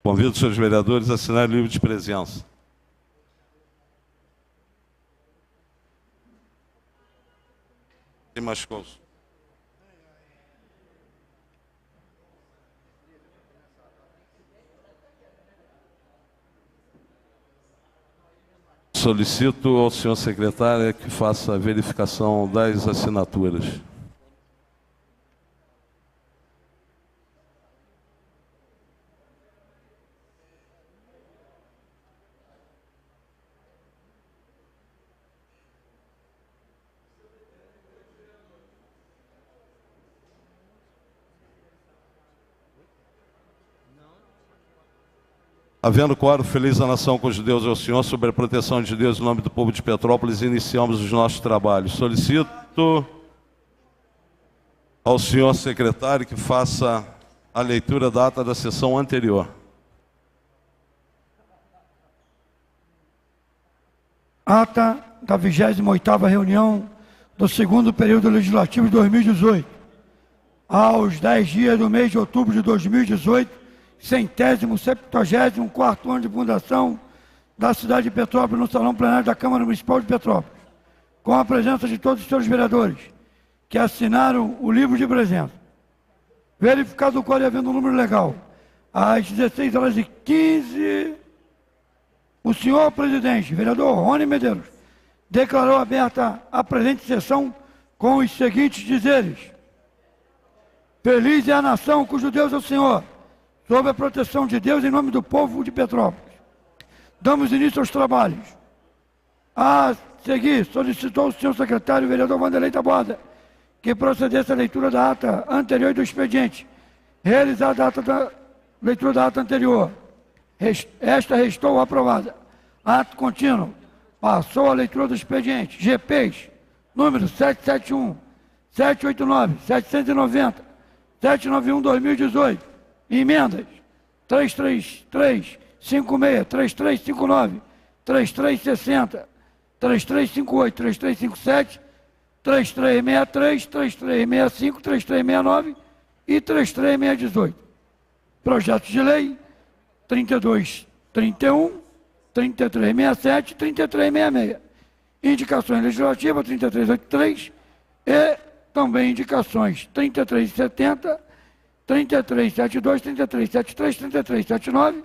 Convido os senhores vereadores a assinar o livro de presença. Tem mais coisas? Solicito ao senhor secretário que faça a verificação das assinaturas. Havendo quórum, feliz a nação cujo Deus é o Senhor, sob a proteção de Deus, em nome do povo de Petrópolis, iniciamos os nossos trabalhos. Solicito ao senhor secretário que faça a leitura da ata da sessão anterior. Ata da 28ª reunião do segundo período legislativo de 2018. Aos 10 dias do mês de outubro de 2018, 174º ano de fundação da cidade de Petrópolis, no Salão Plenário da Câmara Municipal de Petrópolis, com a presença de todos os senhores vereadores que assinaram o livro de presença. Verificado o quórum, havendo um número legal, às 16h15, o senhor presidente, vereador Rony Medeiros, declarou aberta a presente sessão com os seguintes dizeres: feliz é a nação cujo Deus é o Senhor, sob a proteção de Deus, em nome do povo de Petrópolis. Damos início aos trabalhos. A seguir, solicitou o senhor secretário, vereador Vanderlei Taboada, que procedesse à leitura da ata anterior e do expediente. Realizada a leitura da ata anterior, esta restou aprovada. Ato contínuo. Passou a leitura do expediente. GPs, número 771, 789, 790, 791-2018. Emendas 333, 56, 3359, 3360, 3358, 3357, 3363, 3365, 3369 e 33618. Projetos de lei 3231, 3367, 3366. Indicações legislativas 3383 e também indicações 3370, 3372, 3373, 3379,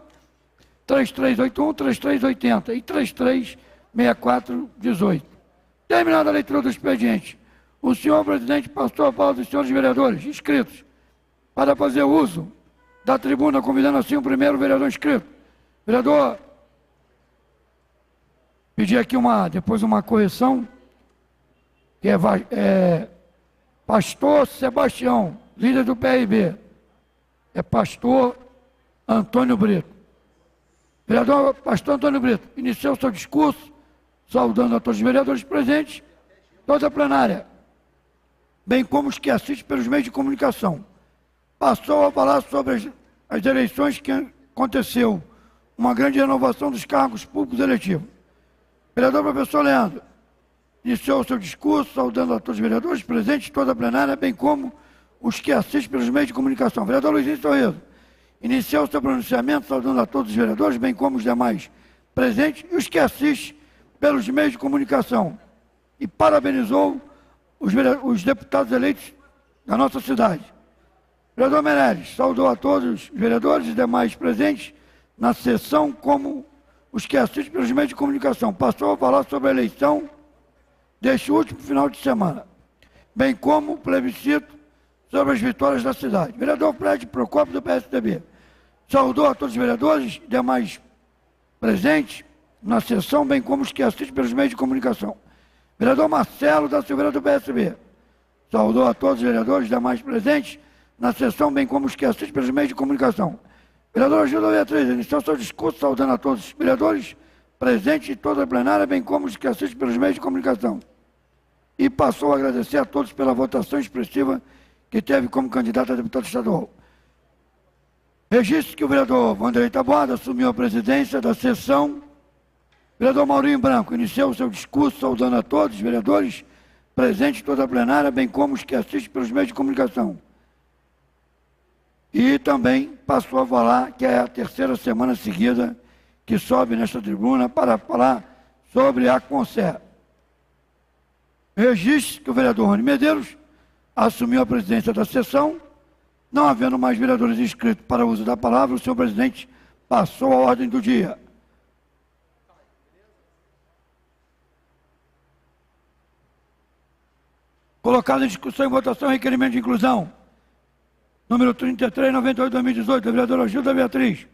3381, 3380 e 336418. Terminada a leitura do expediente, o senhor presidente passou a palavra dos senhores vereadores inscritos para fazer uso da tribuna, convidando assim o primeiro vereador inscrito. Vereador, pedi aqui depois uma correção, que é Pastor Sebastião, líder do PRB. É Pastor Antônio Brito. Vereador Pastor Antônio Brito, iniciou seu discurso, saudando a todos os vereadores presentes, toda a plenária, bem como os que assistem pelos meios de comunicação. Passou a falar sobre as eleições que aconteceu, uma grande renovação dos cargos públicos eletivos. Vereador professor Leandro, iniciou seu discurso, saudando a todos os vereadores presentes, toda a plenária, bem como os que assistem pelos meios de comunicação. Vereador Luizinho Sorriso, iniciou seu pronunciamento, saudando a todos os vereadores, bem como os demais presentes e os que assistem pelos meios de comunicação. E parabenizou os deputados eleitos da nossa cidade. Vereador Meirelles saudou a todos os vereadores e demais presentes na sessão, como os que assistem pelos meios de comunicação. Passou a falar sobre a eleição deste último final de semana, bem como o plebiscito sobre as vitórias da cidade. Vereador Fred Procópio, do PSDB, saudou a todos os vereadores e demais presentes na sessão, bem como os que assistem pelos meios de comunicação. Vereador Marcelo da Silveira, do PSB, saudou a todos os vereadores e demais presentes na sessão, bem como os que assistem pelos meios de comunicação. Vereadora Gilda Beatriz, iniciou seu discurso saudando a todos os vereadores presentes em toda a plenária, bem como os que assistem pelos meios de comunicação. E passou a agradecer a todos pela votação expressiva que teve como candidato a deputado estadual. Registro que o vereador Vanderlei Taboada assumiu a presidência da sessão. Vereador Maurinho Branco iniciou seu discurso saudando a todos os vereadores presentes em toda a plenária, bem como os que assistem pelos meios de comunicação. E também passou a falar que é a terceira semana seguida que sobe nesta tribuna para falar sobre a Concer. Registre que o vereador Rony Medeiros assumiu a presidência da sessão. Não havendo mais vereadores inscritos para o uso da palavra, o senhor presidente passou a ordem do dia. Colocado em discussão e votação requerimento de inclusão número 3398/2018, da vereadora Gilda Beatriz.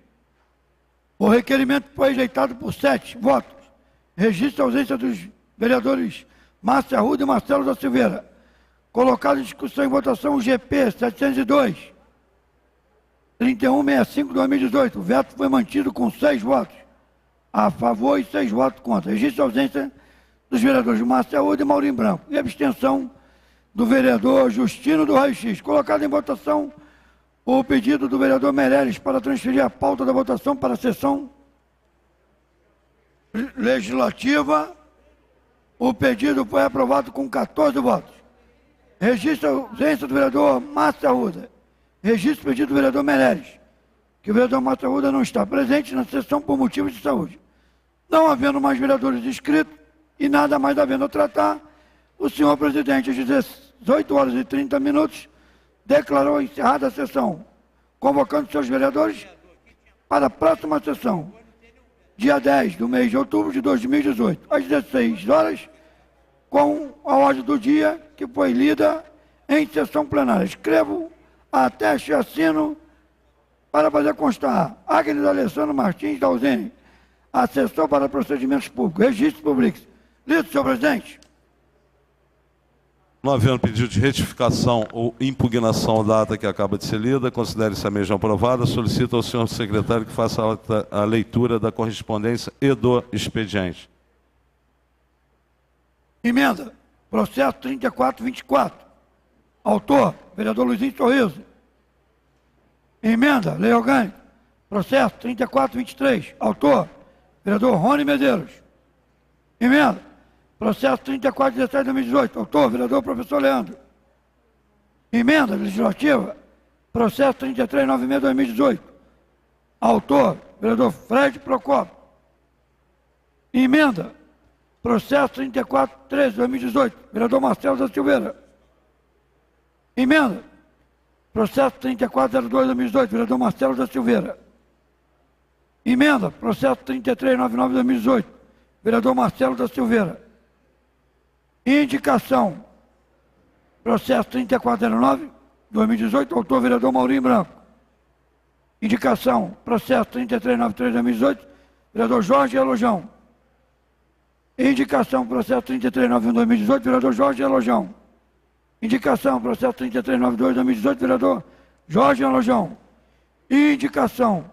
O requerimento foi rejeitado por 7 votos. Registra a ausência dos vereadores Márcia Arruda e Marcelo da Silveira. Colocado em discussão e votação o GP 702, 3165/2018. O veto foi mantido com 6 votos a favor e 6 votos contra. Registra a ausência dos vereadores Márcia Arruda e Maurinho Branco. E abstenção do vereador Justino do Raio X. Colocado em votação o pedido do vereador Meireles para transferir a pauta da votação para a sessão legislativa. O pedido foi aprovado com 14 votos. Registra a ausência do vereador Márcia Arruda. Registra o pedido do vereador Meireles, que o vereador Márcia Arruda não está presente na sessão por motivos de saúde. Não havendo mais vereadores inscritos e nada mais havendo a tratar, o senhor presidente, às 18 horas e 30 minutos, declarou encerrada a sessão, convocando seus vereadores para a próxima sessão, dia 10 do mês de outubro de 2018, às 16 horas, com a ordem do dia que foi lida em sessão plenária. Escrevo ateste e assino para fazer constar Agnes Alessandro Martins da Uzene, assessor para procedimentos públicos. Registro público. Lido, senhor presidente. Não havendo pedido de retificação ou impugnação da ata que acaba de ser lida, considere-se a mesma aprovada. Solicito ao senhor secretário que faça a leitura da correspondência e do expediente. Emenda. Processo 3424. Autor, vereador Luizinho Sorriso. Emenda. Lei orgânica. Processo 3423. Autor, vereador Rony Medeiros. Emenda. Processo 3417/2018. Autor, vereador professor Leandro. Emenda legislativa. Processo 3396/2018. Autor, vereador Fred Procópio. Emenda. Processo 3413/2018. Vereador Marcelo da Silveira. Emenda. Processo 3402/2018. Vereador Marcelo da Silveira. Emenda. Processo 3399/2018. Vereador Marcelo da Silveira. Indicação. Processo 3409/2018. Autor, vereador Maurinho Branco. Indicação. Processo 3393/2018. Vereador Jorge Elojão. Indicação. Processo 3391/2018. Vereador Jorge Elojão. Indicação. Processo 3392/2018. Vereador Jorge Elojão. Indicação.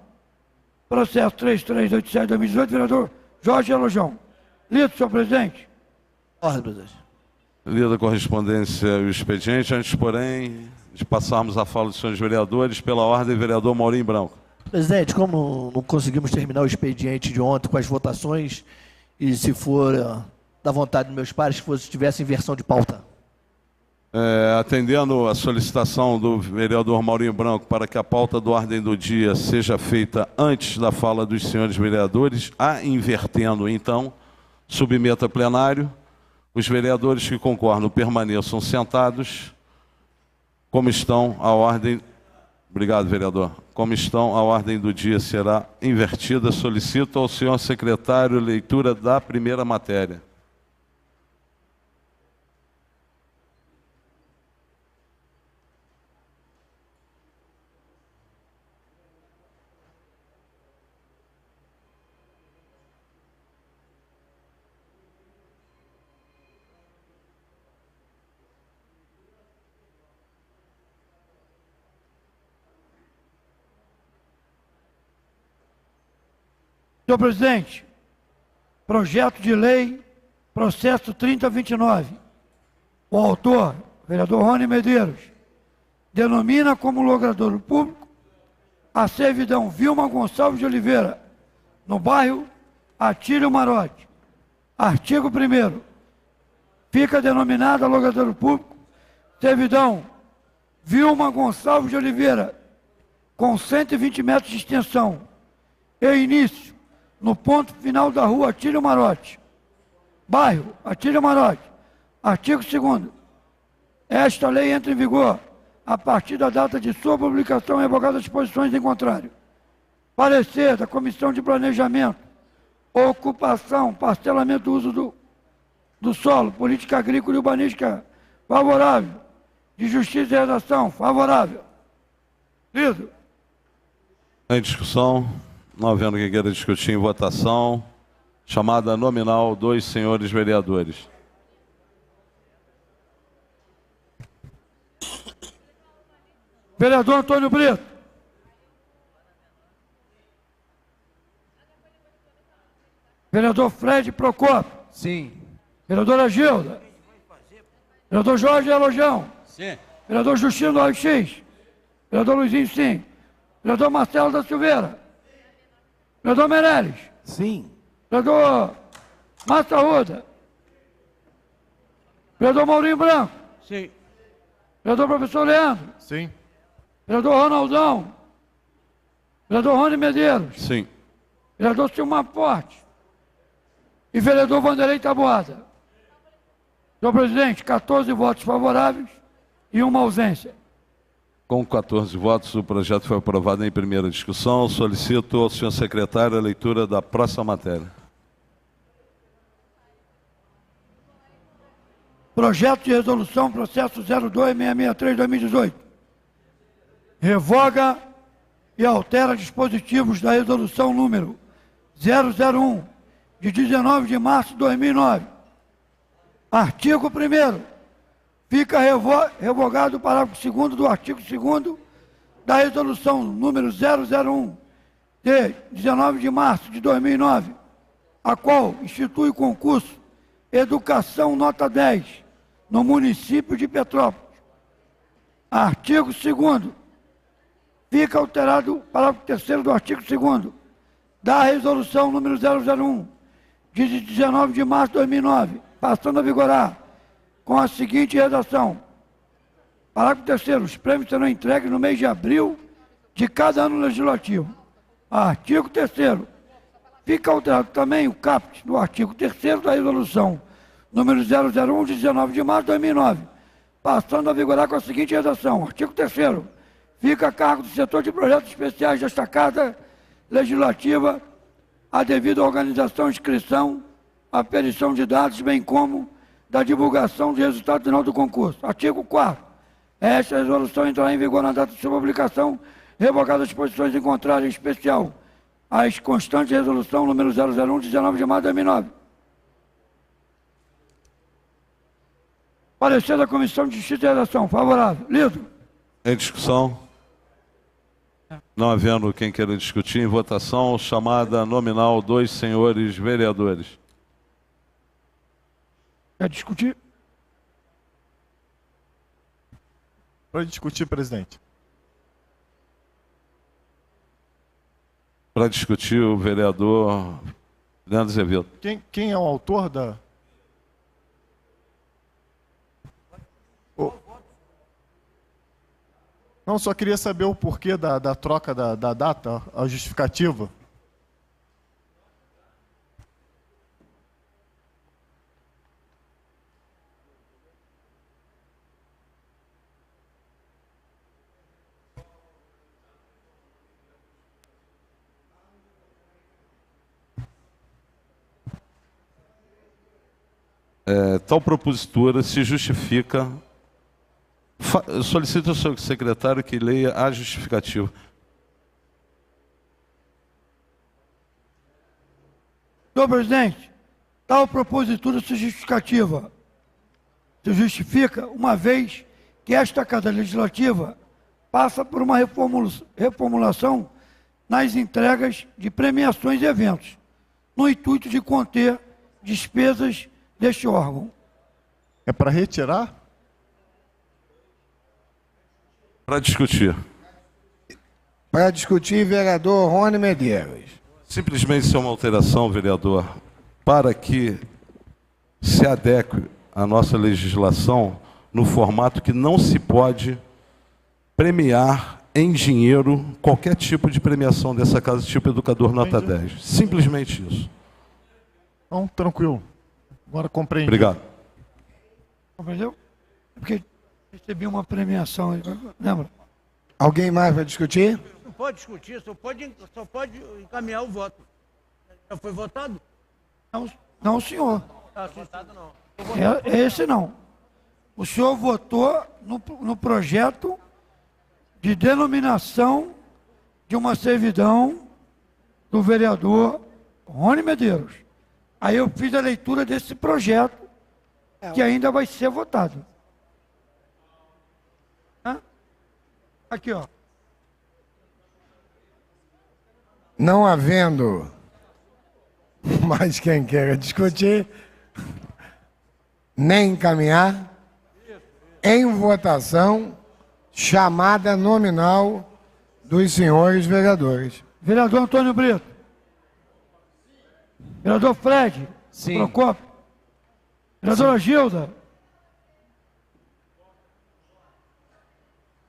Processo 3387/2018. Vereador Jorge Elojão. Lido, senhor presidente. Ordem, presidente. Lida a correspondência e o expediente. Antes, porém, de passarmos a fala dos senhores vereadores, pela ordem, vereador Maurinho Branco. Presidente, como não conseguimos terminar o expediente de ontem com as votações, e se for da vontade dos meus pares, que tivesse inversão de pauta. Atendendo a solicitação do vereador Maurinho Branco para que a pauta do ordem do dia seja feita antes da fala dos senhores vereadores, a invertendo, então, submeta a plenário. Os vereadores que concordam permaneçam sentados. Como estão, a ordem... Obrigado, vereador. Como estão, a ordem do dia será invertida. Solicito ao senhor secretário leitura da primeira matéria. Senhor presidente, projeto de lei, processo 3029. O autor, vereador Rony Medeiros, denomina como logrador público a servidão Vilma Gonçalves de Oliveira, no bairro Atílio Marote. Artigo 1º. Fica denominada logrador público servidão Vilma Gonçalves de Oliveira, com 120 metros de extensão e início no ponto final da rua Atílio Marote, bairro Atílio Marote. Artigo 2º. Esta lei entra em vigor a partir da data de sua publicação, revogada as disposições em contrário. Parecer da Comissão de Planejamento, Ocupação, Parcelamento do Uso do Solo, Política Agrícola e Urbanística, favorável. De Justiça e Redação, favorável. Lido. Em discussão, não havendo quem queira discutir em votação, chamada nominal dos senhores vereadores. Vereador Antônio Brito. Vereador Fred Procópio. Sim. Vereadora Gilda. Vereador Jorge Elojão. Sim. Vereador Justino do Raio-X. Vereador Luizinho, sim. Vereador Marcelo da Silveira. Vereador Meirelles. Sim. Vereador Márcio Arruda. Vereador Maurinho Branco. Sim. Vereador Professor Leandro. Sim. Vereador Ronaldão. Vereador Rony Medeiros. Sim. Vereador Silmar Forte. E vereador Vanderlei Taboada. Senhor presidente, 14 votos favoráveis e uma ausência. Com 14 votos, o projeto foi aprovado em primeira discussão. Solicito ao senhor secretário a leitura da próxima matéria. Projeto de resolução, processo 02663-2018. Revoga e altera dispositivos da resolução número 001, de 19 de março de 2009. Artigo 1º. Fica revogado o parágrafo 2º do artigo 2º da resolução número 001, de 19 de março de 2009, a qual institui o concurso Educação Nota 10, no município de Petrópolis. Artigo 2º. Fica alterado o parágrafo 3º do artigo 2º da resolução número 001, de 19 de março de 2009, passando a vigorar com a seguinte redação. Parágrafo 3º. Os prêmios serão entregues no mês de abril de cada ano legislativo. Artigo 3º. Fica alterado também o caput do artigo 3º da resolução número 001, de 19 de março de 2009, passando a vigorar com a seguinte redação. Artigo 3º. Fica a cargo do setor de projetos especiais desta Casa Legislativa a devida organização, inscrição, aferição de dados, bem como da divulgação de resultado final do concurso. Artigo 4º. Esta resolução entrará em vigor na data de sua publicação, revogadas as disposições em contrário, em especial as constantes resolução número 001, de 19 de março de 2009. Parecer da Comissão de Justiça e Redação, favorável. Lido. Em discussão, não havendo quem queira discutir em votação, chamada nominal dos senhores vereadores. Quer discutir? Para discutir, presidente. Para discutir, o vereador Leandro Azevedo. Quem é o autor da... Não, só queria saber o porquê da troca da data, a justificativa. Tal propositura se justifica. Solicito ao senhor secretário que leia a justificativa. Senhor presidente, tal propositura se justifica uma vez que esta Casa Legislativa passa por uma reformulação nas entregas de premiações e eventos, no intuito de conter despesas deste órgão. É para retirar? Para discutir. Para discutir, vereador Rony Medeiros. Simplesmente isso é uma alteração, vereador, para que se adeque à nossa legislação no formato que não se pode premiar em dinheiro qualquer tipo de premiação dessa casa, tipo educador nota 10. Simplesmente isso. Então, tranquilo. Agora compreendi. Obrigado. Compreendeu? Porque recebi uma premiação aí, lembra? Alguém mais vai discutir? Não pode discutir, só pode encaminhar o voto. Já foi votado? Não, senhor. Tá votado não. Esse não. O senhor votou no projeto de denominação de uma servidão do vereador Rony Medeiros. Aí eu fiz a leitura desse projeto, que ainda vai ser votado. Hã? Aqui, ó. Não havendo mais quem queira discutir, nem encaminhar, em votação, chamada nominal dos senhores vereadores. Vereador Antônio Brito. Vereador Fred. Sim. Procópio. Vereadora Gilda.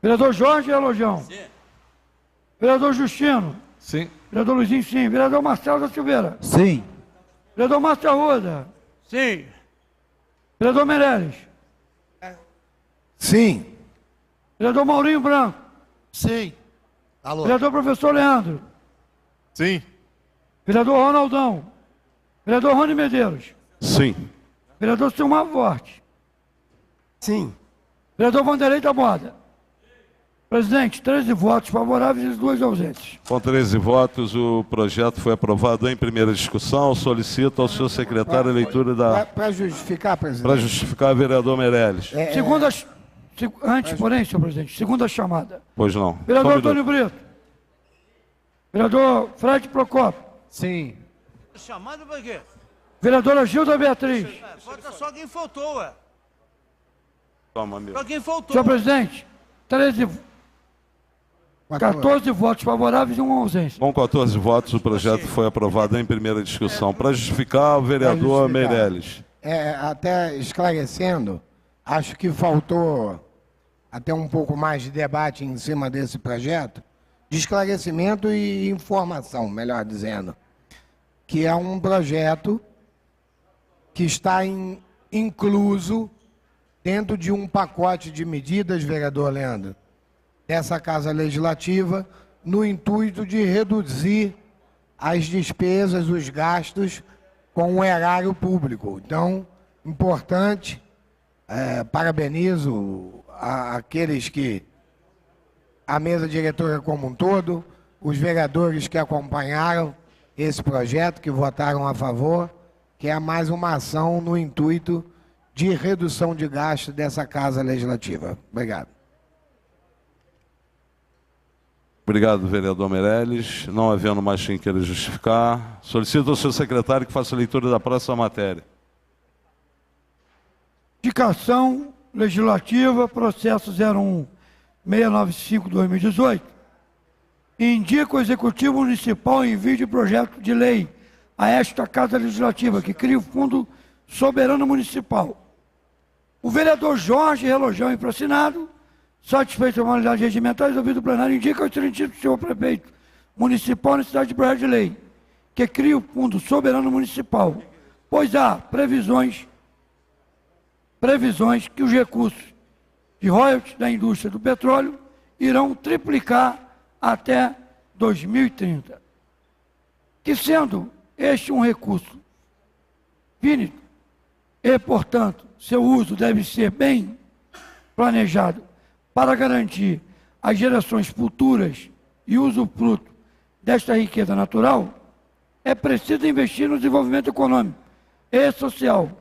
Vereador Jorge Elojão. Sim. Vereador Justino. Sim. Vereador Luizinho, sim. Vereador Marcelo da Silveira. Sim. Vereador Márcio Arruda. Sim. Vereador Meirelles. Sim. Vereador Maurinho Branco. Sim. Alô. Vereador Professor Leandro. Sim. Vereador Ronaldão. Vereador Rony Medeiros. Sim. Vereador Silmar Forte. Sim. Vereador Vanderlei Taboada. Presidente, 13 votos favoráveis e 2 ausentes. Com 13 votos, o projeto foi aprovado em primeira discussão. Solicito ao senhor secretário a leitura da... Para justificar, presidente. Para justificar, vereador Meirelles. Antes, porém, senhor presidente, segunda chamada. Pois não. Vereador Só um Antônio minuto. Brito. Vereador Fred Procópio. Sim. Chamado para quê? Vereadora Gilda Beatriz. Vota só quem faltou, ué. Toma, amigo. Só quem faltou. Senhor presidente, 14 votos favoráveis e 1 ausência. Com 14 votos, o projeto foi aprovado em primeira discussão. Para justificar, o vereador Meirelles. Até esclarecendo, acho que faltou até um pouco mais de debate em cima desse projeto, de esclarecimento e informação, melhor dizendo, que é um projeto que está incluso dentro de um pacote de medidas, vereador Leandro, dessa Casa Legislativa, no intuito de reduzir as despesas, os gastos com o erário público. Então, importante, parabenizo aqueles que, a mesa diretora como um todo, os vereadores que acompanharam esse projeto, que votaram a favor, que é mais uma ação no intuito de redução de gastos dessa Casa Legislativa. Obrigado. Obrigado, vereador Meirelles. Não havendo mais quem queira justificar, solicito ao senhor secretário que faça a leitura da próxima matéria. Indicação legislativa, processo 01695-2018. Indica o Executivo Municipal envio de projeto de lei a esta Casa Legislativa, que cria o Fundo Soberano Municipal. O vereador Jorge Relojão, infraassinado, satisfeito a formalidade regimental, resolvido o plenário, indica ao excelentíssimo senhor prefeito municipal na cidade de projeto de lei, que cria o Fundo Soberano Municipal, pois há previsões que os recursos de royalties da indústria do petróleo irão triplicar até 2030. Que sendo este um recurso finito e, portanto, seu uso deve ser bem planejado para garantir às gerações futuras e usufruto desta riqueza natural, é preciso investir no desenvolvimento econômico e social,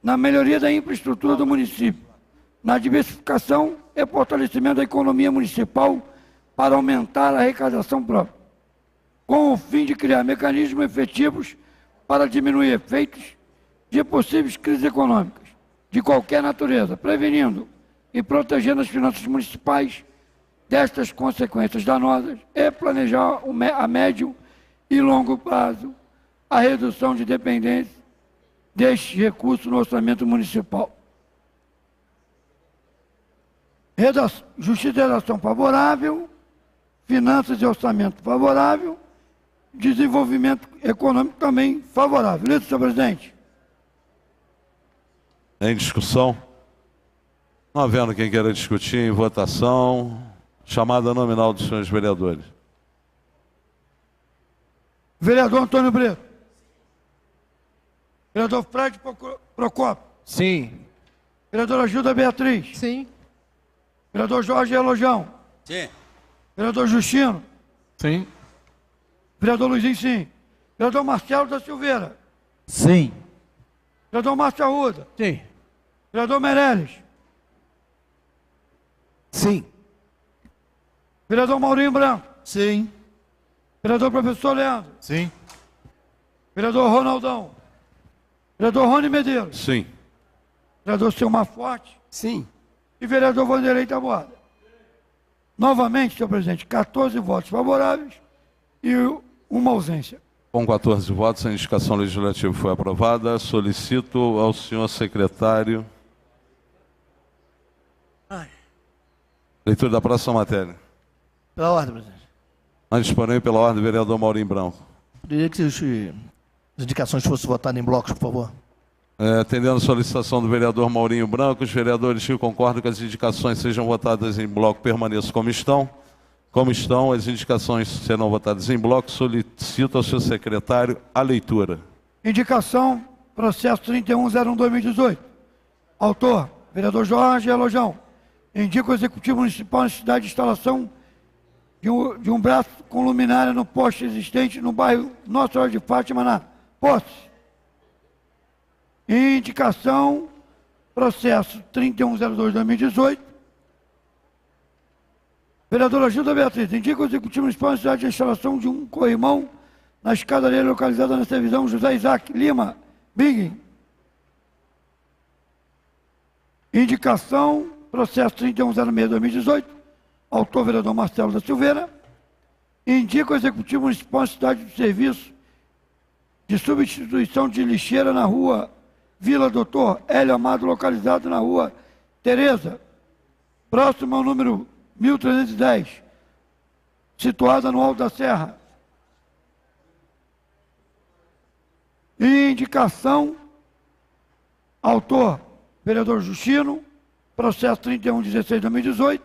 na melhoria da infraestrutura do município, na diversificação e fortalecimento da economia municipal para aumentar a arrecadação própria, com o fim de criar mecanismos efetivos para diminuir efeitos de possíveis crises econômicas de qualquer natureza, prevenindo e protegendo as finanças municipais destas consequências danosas e planejar a médio e longo prazo a redução de dependência destes recursos no orçamento municipal. Justiça de redação favorável, Finanças e Orçamento favorável. Desenvolvimento Econômico também favorável. Líder, senhor presidente. Em discussão? Não havendo quem queira discutir, em votação. Chamada nominal dos senhores vereadores. Vereador Antônio Brito. Vereador Fred Procópio. Sim. Vereadora Gilda Beatriz. Sim. Vereador Jorge Elojão. Sim. Vereador Justino. Sim. Vereador Luizinho, sim. Vereador Marcelo da Silveira. Sim. Vereador Márcio Arruda. Sim. Vereador Meirelles. Sim. Vereador Maurinho Branco. Sim. Vereador Professor Leandro. Sim. Vereador Ronaldão. Vereador Rony Medeiros. Sim. Vereador Silmar Forte. Sim. E vereador Vanderlei Taboada. Novamente, senhor presidente, 14 votos favoráveis e uma ausência. Com 14 votos, a indicação legislativa foi aprovada. Solicito ao senhor secretário leitura da próxima matéria. Pela ordem, presidente. Antes, porém, pela ordem, vereador Maurinho Branco. Queria que as indicações fossem votadas em blocos, por favor. Atendendo a solicitação do vereador Maurinho Branco, os vereadores que concordam que as indicações sejam votadas em bloco permaneçam como estão. Como estão, as indicações serão votadas em bloco. Solicito ao seu secretário a leitura. Indicação, processo 3101-2018. Autor, vereador Jorge Elojão. Indica o Executivo Municipal a necessidade de instalação de um braço com luminária no poste existente no bairro Nossa Senhora de Fátima, na posse. Indicação, processo 3102-2018. Vereadora Gilda Beatriz, indica o Executivo Municipal a necessidade de instalação de um corrimão na escadaria localizada na televisão José Isaac Lima, Bing. Indicação, processo 3106-2018. Autor, vereador Marcelo da Silveira. Indica o Executivo Municipal a necessidade do serviço de substituição de lixeira na rua Vila Doutor Hélio Amado, localizado na rua Tereza, próximo ao número 1310, situada no Alto da Serra. Indicação, autor, vereador Justino, processo 3116-2018,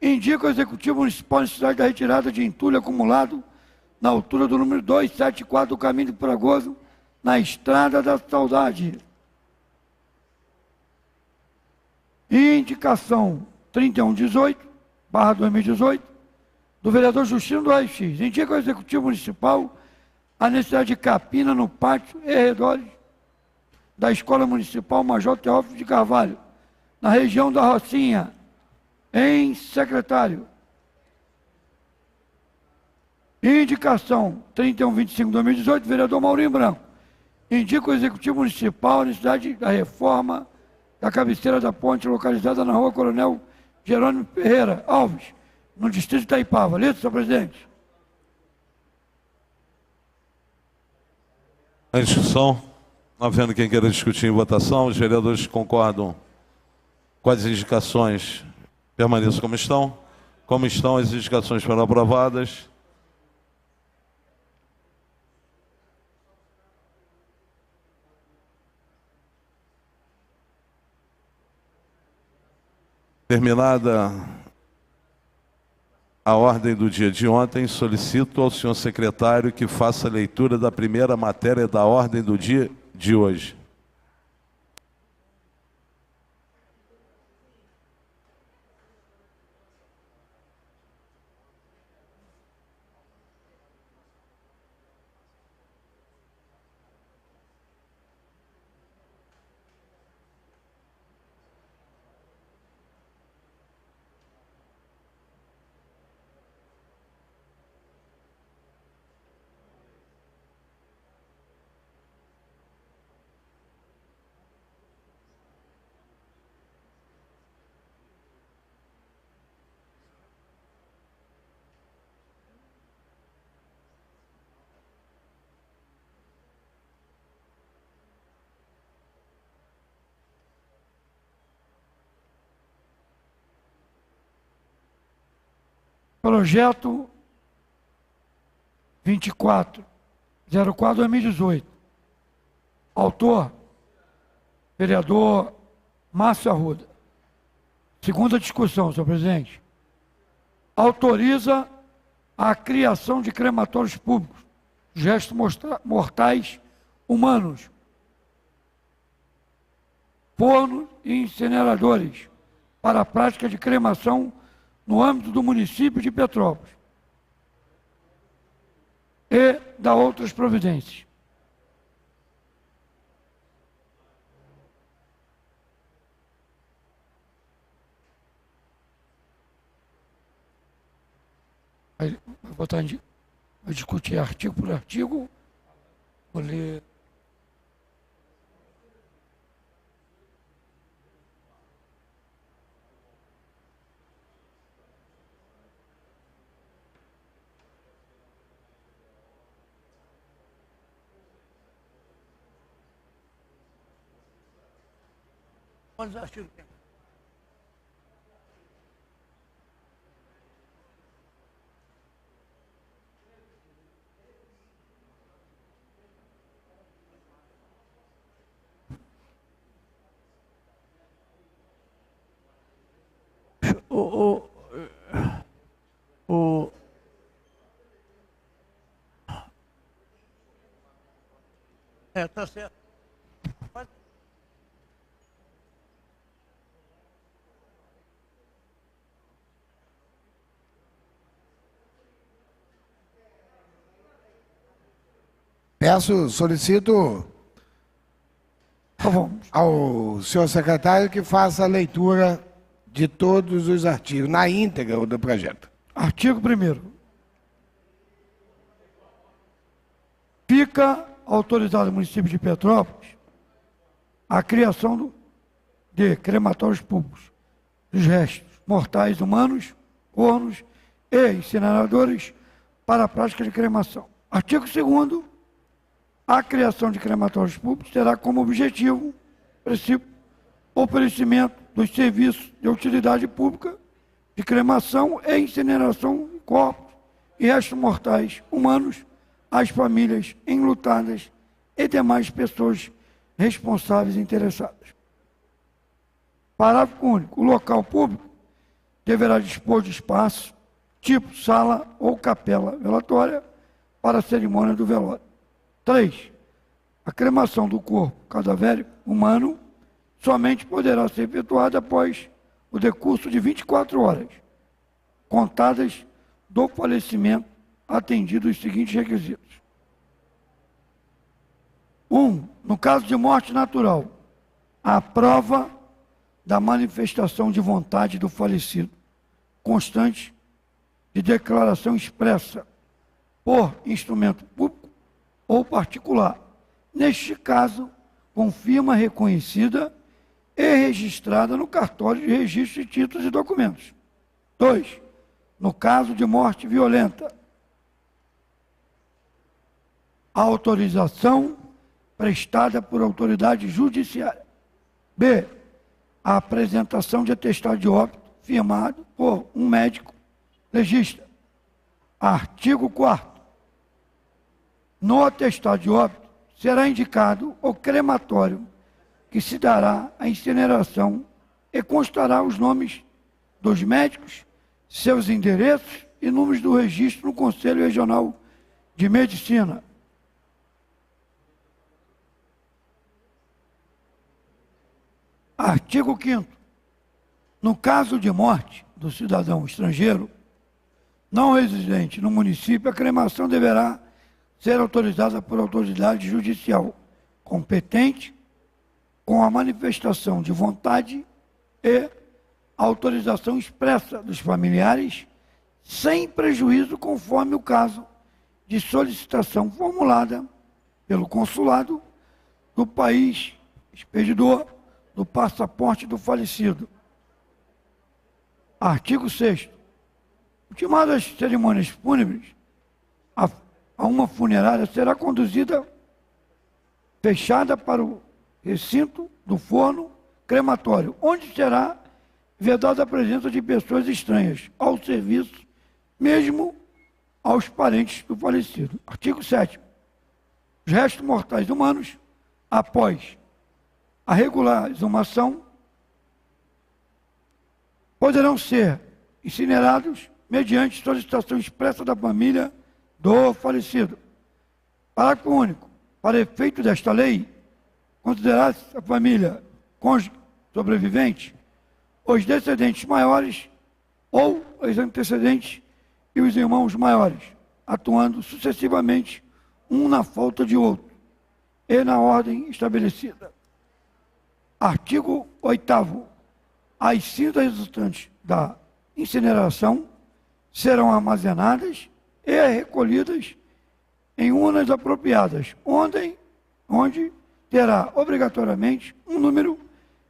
indica o Executivo Municipal a necessidade da retirada de entulho acumulado na altura do número 274 do Caminho do Fragoso, na Estrada da Saudade. Indicação 3118/2018, do vereador Justino do Raio-X. Indica o Executivo Municipal a necessidade de capina no pátio e arredores da Escola Municipal Major Teófilo de Carvalho, na região da Rocinha. Em secretário. Indicação 3125/2018, vereador Maurinho Branco. Indica o Executivo Municipal a necessidade da reforma da cabeceira da ponte localizada na rua Coronel Jerônimo Ferreira Alves, no distrito de Itaipava. Líder, senhor presidente. Em discussão, não havendo quem queira discutir em votação, os vereadores que concordam com as indicações permaneçam como estão. Como estão, as indicações foram aprovadas. Terminada a ordem do dia de ontem, solicito ao senhor secretário que faça a leitura da primeira matéria da ordem do dia de hoje. Projeto 2404/2018. Autor, vereador Márcio Arruda. Segunda discussão, senhor presidente. Autoriza a criação de crematórios públicos, gestos mortais humanos, fornos e incineradores para a prática de cremação no âmbito do município de Petrópolis e da outras providências. Vou botar vou discutir artigo por artigo. Vou ler. Quantos artigos tem? Tá certo. Solicito ao senhor secretário que faça a leitura de todos os artigos, na íntegra do projeto. Artigo 1º. Fica autorizado o município de Petrópolis a criação de crematórios públicos dos restos mortais humanos, fornos e incineradores para a prática de cremação. Artigo 2º. A criação de crematórios públicos terá como objetivo o oferecimento dos serviços de utilidade pública de cremação e incineração de corpos e restos mortais humanos às famílias enlutadas e demais pessoas responsáveis e interessadas. Parágrafo único. O local público deverá dispor de espaço, tipo sala ou capela velatória, para a cerimônia do velório. 3. A cremação do corpo cadavérico humano somente poderá ser efetuada após o decurso de 24 horas, contadas do falecimento, atendidos os seguintes requisitos. 1. No caso de morte natural, a prova da manifestação de vontade do falecido, constante de declaração expressa por instrumento público ou particular. Neste caso, com firma reconhecida e registrada no cartório de registro de títulos e documentos. 2. No caso de morte violenta, a autorização prestada por autoridade judiciária. B. A apresentação de atestado de óbito firmado por um médico legista. Artigo 4º. No atestado de óbito será indicado o crematório que se dará a incineração e constará os nomes dos médicos, seus endereços e números do registro no Conselho Regional de Medicina. Artigo 5º. No caso de morte do cidadão estrangeiro não residente no município, a cremação deverá ser autorizada por autoridade judicial competente, com a manifestação de vontade e autorização expressa dos familiares, sem prejuízo, conforme o caso de solicitação formulada pelo consulado do país expedidor do passaporte do falecido. Artigo 6º. Ultimadas as cerimônias fúnebres, a uma funerária será conduzida fechada para o recinto do forno crematório, onde será vedada a presença de pessoas estranhas ao serviço mesmo aos parentes do falecido. Artigo 7º. Os restos mortais humanos, após a regular exumação, poderão ser incinerados mediante solicitação expressa da família do falecido. Parágrafo único. Para efeito desta lei, considerar-se a família cônjuge sobrevivente, os descendentes maiores ou os antecedentes e os irmãos maiores, atuando sucessivamente um na falta de outro e na ordem estabelecida. Artigo 8º. As cinzas resultantes da incineração serão armazenadas e recolhidas em urnas apropriadas, onde terá obrigatoriamente um número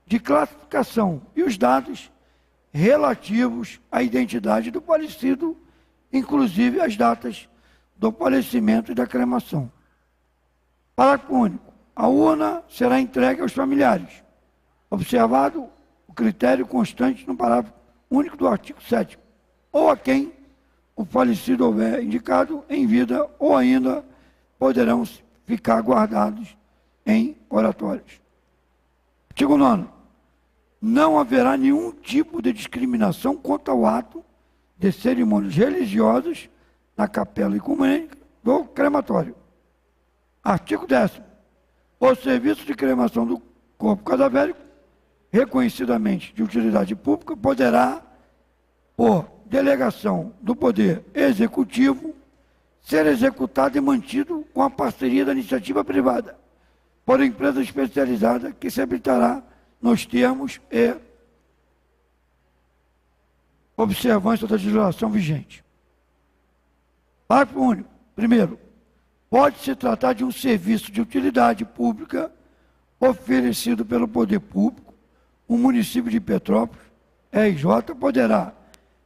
de classificação e os dados relativos à identidade do falecido, inclusive as datas do falecimento e da cremação. Parágrafo único. A urna será entregue aos familiares, observado o critério constante no parágrafo único do artigo 7º, ou a quem o falecido houver indicado em vida, ou ainda poderão ficar guardados em oratórios. Artigo 9º. Não haverá nenhum tipo de discriminação quanto ao ato de cerimônias religiosas na capela ecumênica do crematório. Artigo 10º. O serviço de cremação do corpo cadavérico, reconhecidamente de utilidade pública, poderá, por delegação do Poder Executivo, ser executado e mantido com a parceria da iniciativa privada, por empresa especializada que se habilitará nos termos e observância da legislação vigente. Parágrafo único. Primeiro, pode-se tratar de um serviço de utilidade pública oferecido pelo poder público. O município de Petrópolis, RJ, poderá,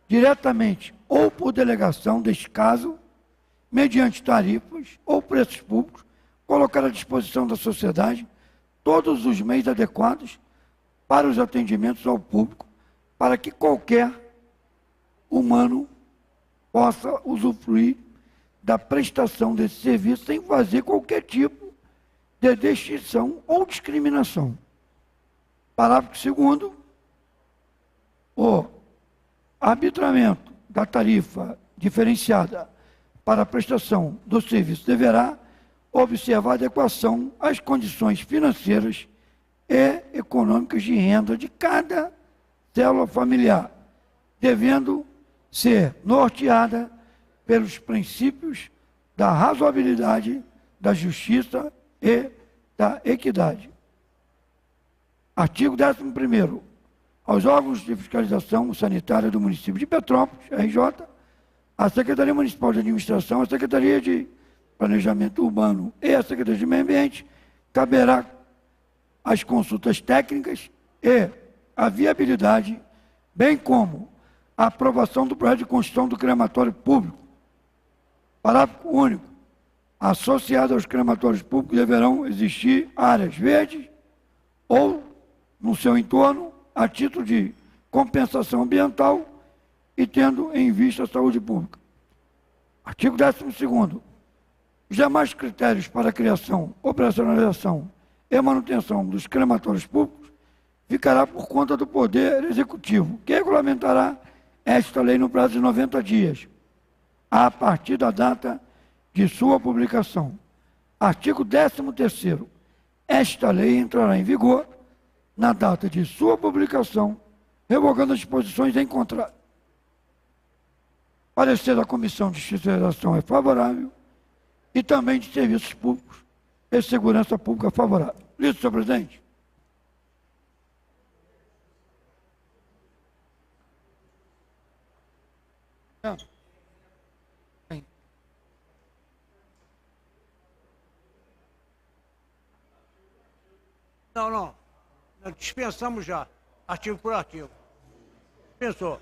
diretamente ou por delegação deste caso, mediante tarifas ou preços públicos, colocar à disposição da sociedade todos os meios adequados para os atendimentos ao público, para que qualquer humano possa usufruir da prestação desse serviço sem fazer qualquer tipo de distinção ou discriminação. Parágrafo 2º. O arbitramento da tarifa diferenciada para a prestação do serviço deverá observar a adequação às condições financeiras e econômicas de renda de cada célula familiar, devendo ser norteada pelos princípios da razoabilidade, da justiça e da equidade. Artigo 11º. Aos órgãos de fiscalização sanitária do município de Petrópolis, RJ, a Secretaria Municipal de Administração, a Secretaria de Planejamento Urbano e a Secretaria de Meio Ambiente, caberá as consultas técnicas e a viabilidade, bem como a aprovação do projeto de construção do crematório público. Parágrafo único. Associado aos crematórios públicos deverão existir áreas verdes ou, no seu entorno, a título de compensação ambiental e tendo em vista a saúde pública. Artigo 12º. Os demais critérios para a criação, operacionalização e manutenção dos crematórios públicos ficará por conta do Poder Executivo, que regulamentará esta lei no prazo de 90 dias, a partir da data de sua publicação. Artigo 13º. Esta lei entrará em vigor na data de sua publicação, revogando as disposições em contrário. Parecer da Comissão de Fiscalização é favorável e também de Serviços Públicos e Segurança Pública favorável. Listo, senhor presidente. Não. Nós dispensamos já, artigo por artigo. Dispensou.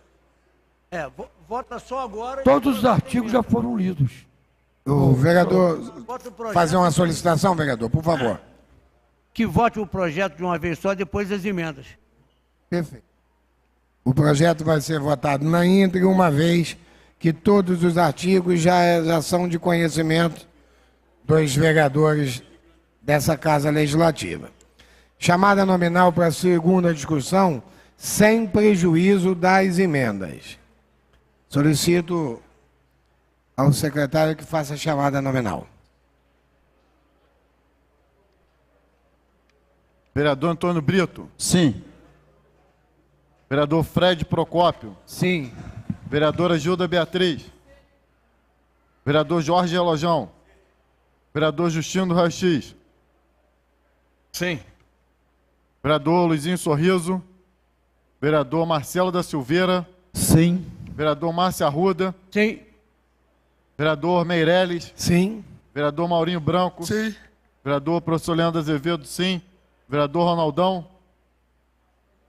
Vota só agora. Todos os artigos já foram lidos. O vereador, fazer uma solicitação, vereador, por favor. Que vote o projeto de uma vez só, depois as emendas. Perfeito. O projeto vai ser votado na íntegra, uma vez que todos os artigos já são de conhecimento dos vereadores dessa Casa Legislativa. Chamada nominal para a segunda discussão, sem prejuízo das emendas. Solicito ao secretário que faça a chamada nominal. Vereador Antônio Brito. Sim. Vereador Fred Procópio. Sim. Vereadora Gilda Beatriz. Vereador Jorge Elojão. Vereador Justino do Raio-X. Sim. Vereador Luizinho Sorriso. Vereador Marcelo da Silveira. Sim. Vereador Márcio Arruda. Sim. Vereador Meirelles. Sim. Vereador Maurinho Branco. Sim. Vereador professor Leandro Azevedo, sim. Vereador Ronaldão.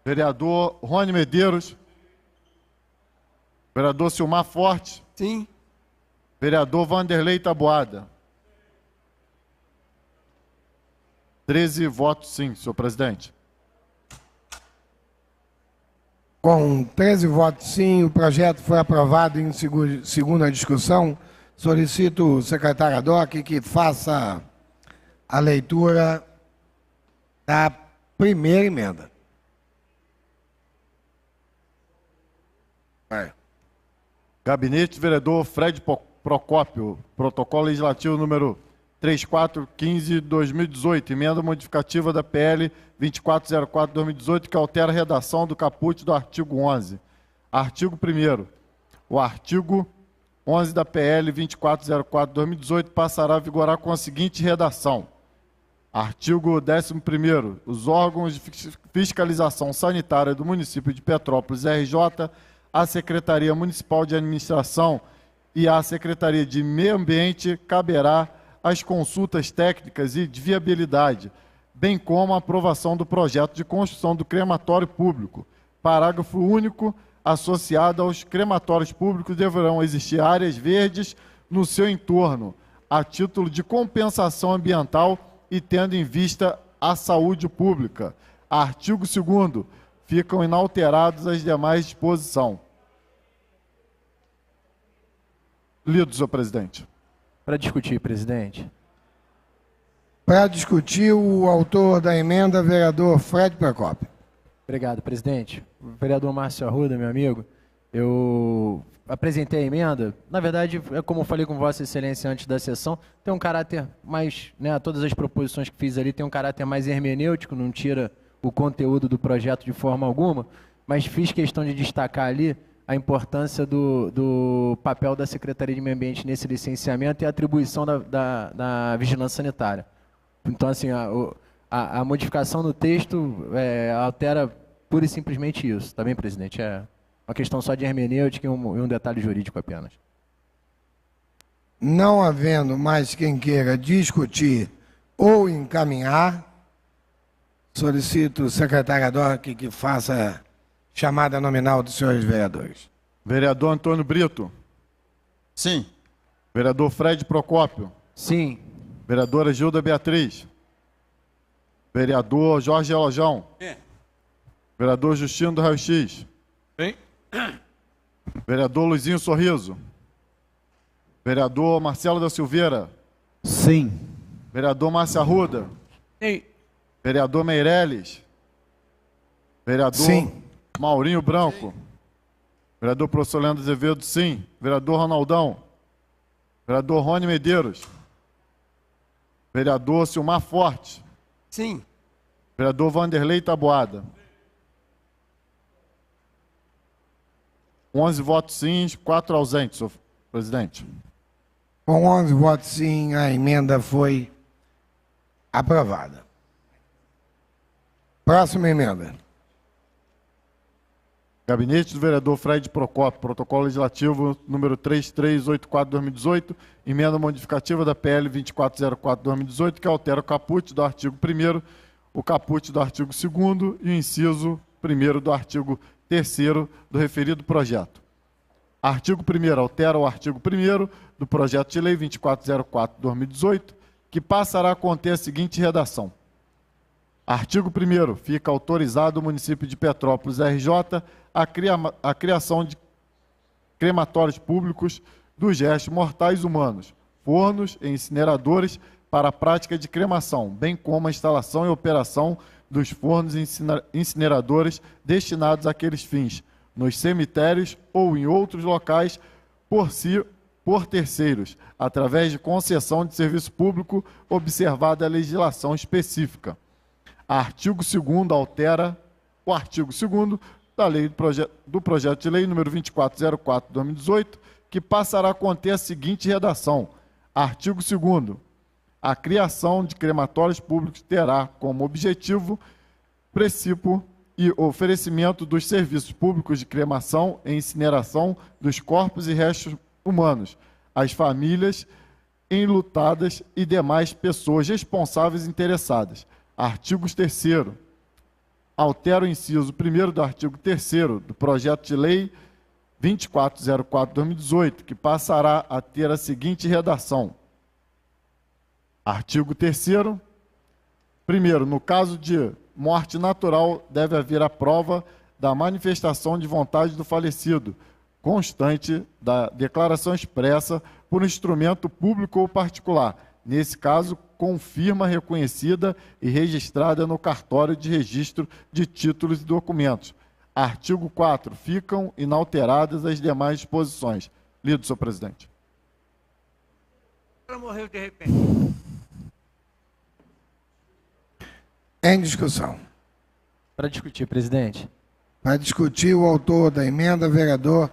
Vereador Rony Medeiros. Vereador Silmar Forte. Sim. Vereador Vanderlei Taboada. 13 votos sim, senhor presidente. Com 13 votos sim, o projeto foi aprovado em segunda discussão. Solicito o secretário Adoc que faça a leitura da primeira emenda. Vai. Gabinete vereador Fred Procópio, protocolo legislativo número 3415/2018, emenda modificativa da PL 2404/2018, que altera a redação do caput do artigo 11. Artigo 1º. O artigo 11 da PL 2404/2018 passará a vigorar com a seguinte redação. Artigo 11º. Os órgãos de fiscalização sanitária do município de Petrópolis, RJ, a Secretaria Municipal de Administração e a Secretaria de Meio Ambiente caberá as consultas técnicas e de viabilidade, bem como a aprovação do projeto de construção do crematório público. Parágrafo único. Associado aos crematórios públicos deverão existir áreas verdes no seu entorno, a título de compensação ambiental e tendo em vista a saúde pública. Artigo 2º. Ficam inalteradas as demais disposições. Lido, senhor presidente. Para discutir, presidente. Para discutir, o autor da emenda, vereador Fred Procópio. Obrigado, presidente. Vereador Márcio Arruda, meu amigo, eu apresentei a emenda. Na verdade, é como eu falei com Vossa Excelência antes da sessão, tem um caráter mais, né, todas as proposições que fiz ali tem um caráter mais hermenêutico, não tira o conteúdo do projeto de forma alguma, mas fiz questão de destacar ali a importância do papel da Secretaria de Meio Ambiente nesse licenciamento e a atribuição da vigilância sanitária. Então, assim, a modificação do texto altera pura e simplesmente isso, tá bem, presidente? É uma questão só de hermenêutica e um detalhe jurídico apenas. Não havendo mais quem queira discutir ou encaminhar, solicito o secretário Adoc que faça chamada nominal dos senhores vereadores. Vereador Antônio Brito. Sim. Vereador Fred Procópio. Sim. Vereadora Gilda Beatriz. Vereador Jorge Elojão. Sim. Vereador Justino do Raio-X. Sim. Vereador Luizinho Sorriso. Vereador Marcelo da Silveira. Sim. Vereador Márcio Arruda. Sim. Vereador Meirelles. Vereador Sim. Maurinho Branco. Vereador professor Leandro Azevedo, sim. Vereador Ronaldão. Vereador Rony Medeiros. Vereador Silmar Forte. Sim. Vereador Vanderlei Taboada. 11 votos sim, 4 ausentes, senhor presidente. Com 11 votos sim, a emenda foi aprovada. Próxima emenda. Gabinete do vereador Fred Procópio, protocolo legislativo número 3384/2018, emenda modificativa da PL 2404/2018, que altera o caput do artigo 1º, o caput do artigo 2º e o inciso 1º do artigo 3º do referido projeto. Artigo 1º altera o artigo 1º do projeto de lei 2404/2018, que passará a conter a seguinte redação. Artigo 1º. Fica autorizado o município de Petrópolis, RJ, a criação de crematórios públicos dos restos mortais humanos, fornos e incineradores para a prática de cremação, bem como a instalação e operação dos fornos e incineradores destinados àqueles fins, nos cemitérios ou em outros locais por terceiros, através de concessão de serviço público, observada a legislação específica. Artigo 2º altera o artigo 2º da lei do projeto de lei número 2404/2018, que passará a conter a seguinte redação: artigo 2º. A criação de crematórios públicos terá como objetivo princípio e oferecimento dos serviços públicos de cremação e incineração dos corpos e restos humanos, às famílias enlutadas e demais pessoas responsáveis e interessadas. Artigo 3º. Altera o inciso 1º do artigo 3º do projeto de lei 2404/2018, que passará a ter a seguinte redação: artigo 3º. Primeiro, no caso de morte natural, deve haver a prova da manifestação de vontade do falecido, constante da declaração expressa por instrumento público ou particular, nesse caso, com firma reconhecida e registrada no cartório de registro de títulos e documentos. Artigo 4. Ficam inalteradas as demais disposições. Lido, senhor presidente. Ela morreu de repente. Em discussão. Para discutir, presidente. Para discutir, o autor da emenda, vereador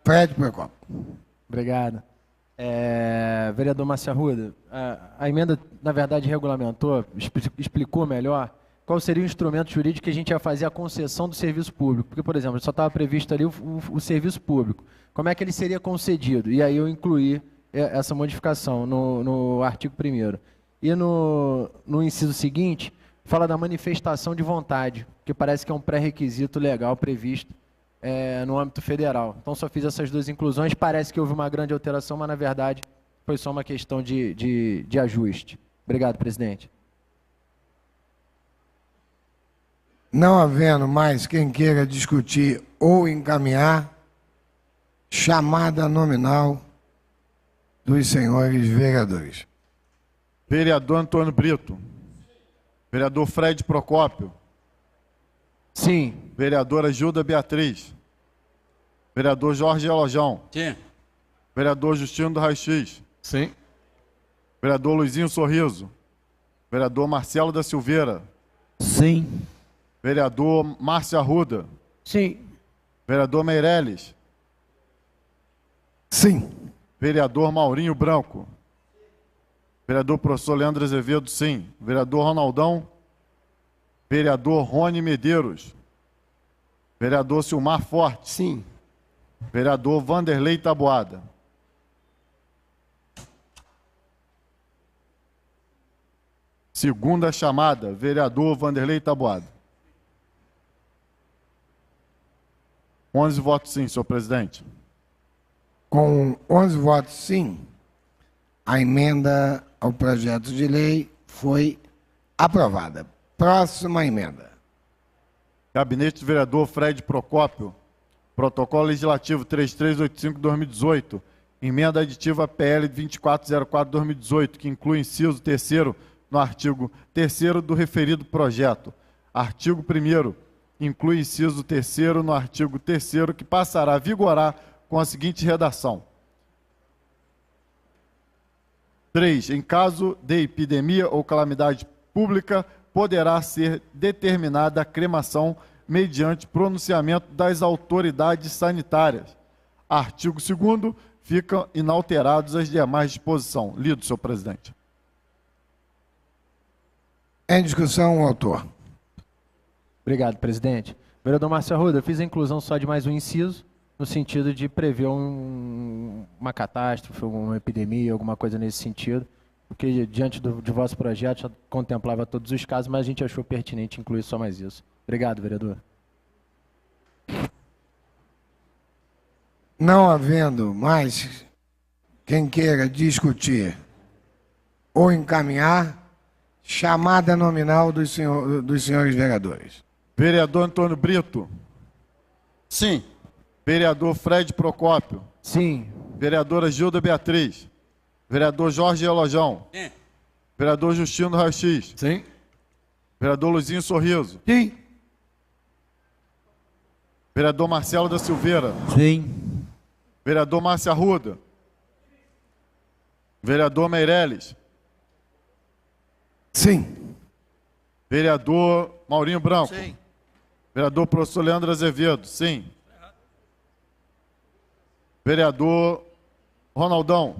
Fred Procópio. Obrigado. Vereador Márcio Arruda, a emenda, na verdade, regulamentou, explicou melhor qual seria o instrumento jurídico que a gente ia fazer a concessão do serviço público. Porque, por exemplo, só estava previsto ali o serviço público. Como é que ele seria concedido? E aí eu incluí essa modificação no artigo 1º. E no inciso seguinte, fala da manifestação de vontade, que parece que é um pré-requisito legal previsto no âmbito federal. Então, só fiz essas duas inclusões. Parece que houve uma grande alteração, mas, na verdade, foi só uma questão de ajuste. Obrigado, presidente. Não havendo mais quem queira discutir ou encaminhar, chamada nominal dos senhores vereadores. Vereador Antônio Brito. Vereador Fred Procópio. Sim. Vereadora Gilda Beatriz. Vereador Jorge Elojão. Sim. Vereador Justino do Raio-X. Sim. Vereador Luizinho Sorriso. Vereador Marcelo da Silveira. Sim. Vereador Márcio Arruda. Sim. Vereador Meirelles. Sim. Vereador Maurinho Branco. Vereador professor Leandro Azevedo, sim. Vereador Ronaldão. Vereador Rony Medeiros. Vereador Silmar Forte. Sim. Vereador Vanderlei Taboada. Segunda chamada, vereador Vanderlei Taboada. 11 votos sim, senhor presidente. Com 11 votos sim, a emenda ao projeto de lei foi aprovada. Próxima emenda. Gabinete do vereador Fred Procópio. Protocolo Legislativo 3385/2018. Emenda aditiva PL 2404/2018, que inclui inciso 3º no artigo 3º do referido projeto. Artigo 1º. Inclui inciso 3º no artigo 3º, que passará a vigorar com a seguinte redação. 3. Em caso de epidemia ou calamidade pública, poderá ser determinada a cremação mediante pronunciamento das autoridades sanitárias. Artigo 2º. Ficam inalterados as demais disposições. Lido, senhor presidente. Em discussão, o autor. Obrigado, presidente. Vereador Márcio Arruda, eu fiz a inclusão só de mais um inciso, no sentido de prever uma catástrofe, uma epidemia, alguma coisa nesse sentido, porque diante de vosso projeto já contemplava todos os casos, mas a gente achou pertinente incluir só mais isso. Obrigado, vereador. Não havendo mais quem queira discutir ou encaminhar, chamada nominal dos senhores vereadores. Vereador Antônio Brito. Sim. Vereador Fred Procópio. Sim. Vereadora Gilda Beatriz. Vereador Jorge Elojão. Sim. Vereador Justino Raix. Sim. Vereador Luizinho Sorriso. Sim. Vereador Marcelo da Silveira. Sim. Vereador Márcio Arruda. Vereador Meirelles. Sim. Vereador Maurinho Branco. Sim. Vereador professor Leandro Azevedo. Sim. Vereador Ronaldão.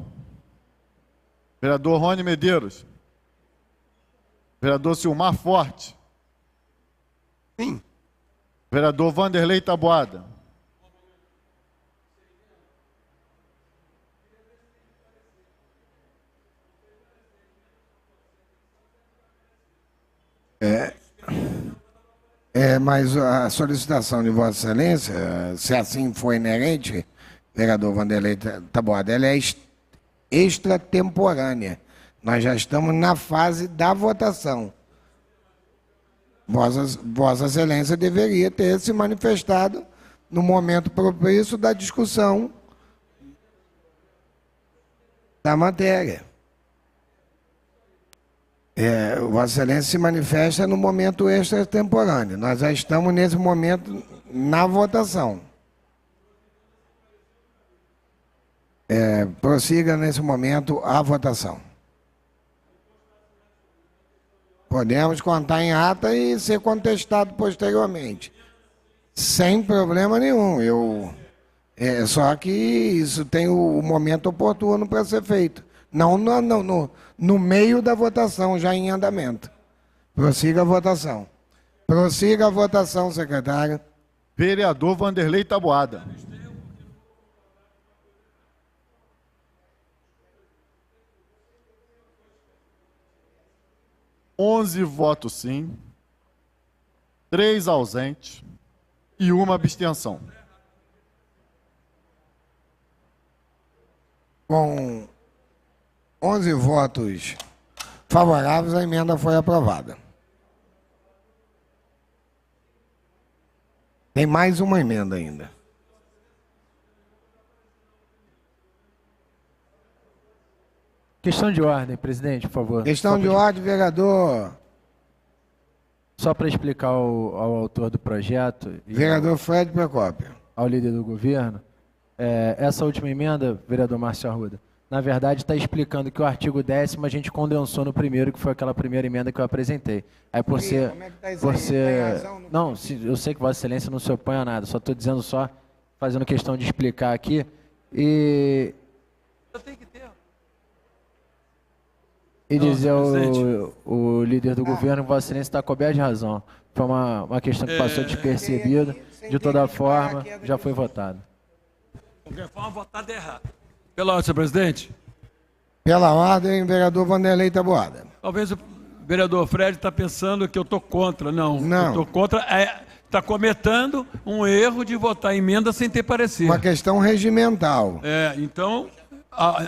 Vereador Rony Medeiros. Vereador Silmar Forte. Sim. Vereador Vanderlei Taboada. Mas a solicitação de Vossa Excelência, se assim for inerente, vereador Vanderlei Taboada, ela é extratemporânea. Nós já estamos na fase da votação. Vossa Excelência deveria ter se manifestado no momento propício da discussão da matéria. Vossa Excelência se manifesta no momento extratemporâneo. Nós já estamos nesse momento na votação. Prossiga nesse momento a votação. Podemos contar em ata e ser contestado posteriormente. Sem problema nenhum. Só que isso tem o momento oportuno para ser feito. Não no meio da votação, já em andamento. Prossiga a votação. Prossiga a votação, secretário. Vereador Vanderlei Taboada. Onze votos sim, 3 ausentes e 1 abstenção. Com 11 votos favoráveis, a emenda foi aprovada. Tem mais uma emenda ainda. Questão de ordem, presidente, por favor. Questão de ordem, vereador. Só para explicar ao autor do projeto e Vereador Fred Procópio. ao líder do governo, essa última emenda, vereador Márcio Arruda, na verdade está explicando que o artigo 10º a gente condensou no primeiro, que foi aquela primeira emenda que eu apresentei. Aí por ser... como é que tá isso por aí? ser Tem razão no- não, eu sei que Vossa Excelência não se opõe a nada, só estou dizendo fazendo questão de explicar aqui. E dizer o líder do governo que Vossa Excelência está coberto de razão. Foi uma questão que passou despercebida. De toda forma, já foi votado. De qualquer forma, votada errado. Pela ordem, senhor presidente. Pela ordem, vereador Vanderlei Taboada. Talvez o vereador Fred está pensando que eu estou contra. Não. Não. Eu estou contra. Está cometendo um erro de votar emenda sem ter parecer. Uma questão regimental. Então,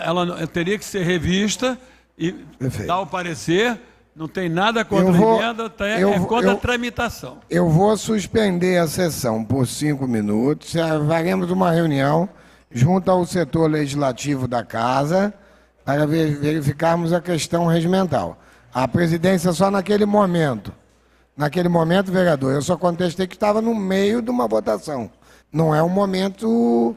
ela teria que ser revista e Perfeito. dar o parecer. Não tem nada contra a emenda, contra a tramitação. Eu vou suspender a sessão por 5 minutos. Faremos uma reunião junto ao setor legislativo da Casa para verificarmos a questão regimental. A presidência só naquele momento. Naquele momento, vereador, eu só contestei que estava no meio de uma votação. Não é um momento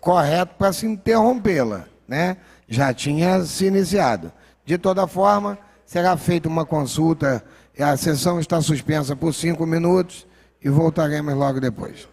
correto para se interrompê-la, né? Já tinha se iniciado. De toda forma, será feita uma consulta, a sessão está suspensa por 5 minutos e voltaremos logo depois.